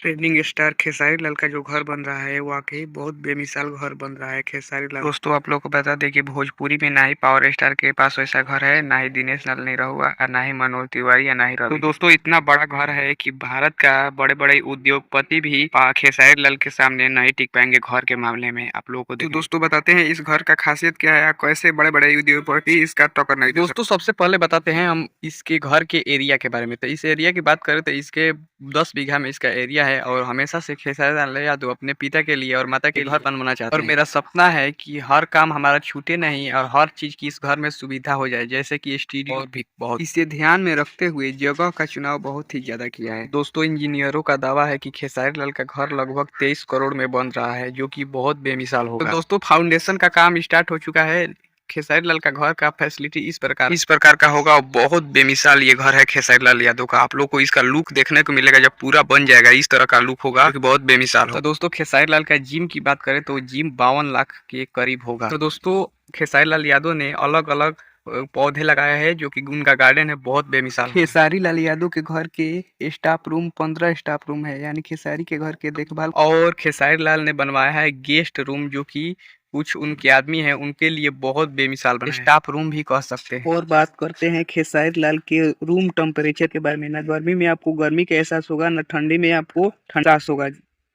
Trending star Khesari Lal का जो घर बन रहा है वाकई बहुत बेमिसाल घर बन रहा है खेसारी लाल। दोस्तों आप लोग को बता दें कि भोजपुरी में ना ही पावर स्टार के पास वैसा घर है, ना ही दिनेश लाल नहीं रहुआ और ना ही मनोज तिवारी या ना ही रवि। तो दोस्तों इतना बड़ा घर है कि भारत का बड़े बड़े उद्योगपति भी खेसारी लाल के सामने नहीं टिक पाएंगे घर के मामले में। आप लोगों को तो दोस्तों बताते हैं इस घर का खासियत क्या है, कैसे बड़े बड़े उद्योगपति इसका टक्कर नहीं दे सकते। दोस्तों सबसे पहले बताते हैं हम इसके घर के एरिया के बारे में। तो इस एरिया की बात करें तो इसके 10 बीघा में इसका एरिया है और हमेशा से खेसारी लाल यादव अपने पिता के लिए और माता के लिए घर बनवाना चाहते हैं। और मेरा सपना है कि हर काम हमारा छूटे नहीं और हर चीज की इस घर में सुविधा हो जाए, जैसे कि स्टूडियो और भी बहुत। इसे ध्यान में रखते हुए जगह का चुनाव बहुत ही ज्यादा किया है। दोस्तों इंजीनियरों का दावा है कि खेसारी लाल का घर लगभग 23 करोड़ में बन रहा है, जो कि बहुत बेमिसाल होगा। तो दोस्तों फाउंडेशन का काम स्टार्ट हो चुका है। खेसारी लाल का घर का फैसिलिटी इस प्रकार का होगा और बहुत बेमिसाल ये घर है खेसारी लाल यादव का। आप लोग को इसका लुक देखने को मिलेगा जब पूरा बन जाएगा, इस तरह का लुक होगा जो कि बहुत बेमिसाल होगा। तो दोस्तों खेसारी लाल का जिम की बात करें तो जिम 52 लाख के करीब होगा। तो दोस्तों खेसारी लाल यादव ने अलग अलग पौधे लगाए हैं, जो कि उनका गार्डन है बहुत बेमिसाल। खेसारी लाल यादव के घर के स्टाफ रूम 15 स्टाफ रूम है, यानी खेसारी के घर के देखभाल। और खेसारी लाल ने बनवाया है गेस्ट रूम, जो कि कुछ उनके आदमी हैं उनके लिए बहुत बेमिसाल बना है, स्टाफ रूम भी कह सकते हैं। और बात करते हैं खेसारी लाल के रूम टेम्परेचर के बारे में। ना गर्मी में आपको गर्मी का एहसास होगा, ना ठंडी में आपको ठंडा एहसास होगा।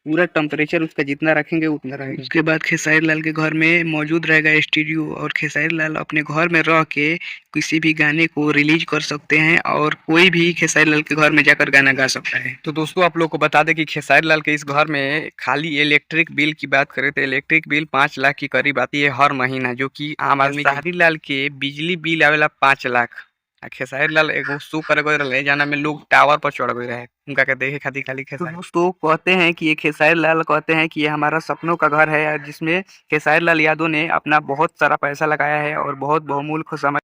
पूरा टेम्परेचर उसका जितना रखेंगे उतना रहेगा। उसके बाद खेसारी लाल के घर में मौजूद रहेगा स्टूडियो और खेसारी लाल अपने घर में रह के किसी भी गाने को रिलीज कर सकते हैं और कोई भी खेसारी लाल के घर में जाकर गाना गा सकता है। तो दोस्तों आप लोग को बता दें कि खेसारी लाल के इस घर में खाली इलेक्ट्रिक बिल की बात करें तो इलेक्ट्रिक बिल 5 लाख के करीब आती है हर महीना, जो कि आम आदमी। खेसारी लाल के बिजली बिल आवेला 5 लाख। खेसारी लाल एगो शो करे गए रहे जाना में लोग टावर पर चढ़ गए रहे उनका के देखे खातिर खाली खेसारी। तो दोस्तों कहते हैं कि ये खेसारी लाल कहते हैं कि ये हमारा सपनों का घर है, जिसमें खेसारी लाल यादव ने अपना बहुत सारा पैसा लगाया है और बहुत बहुमूल्य समय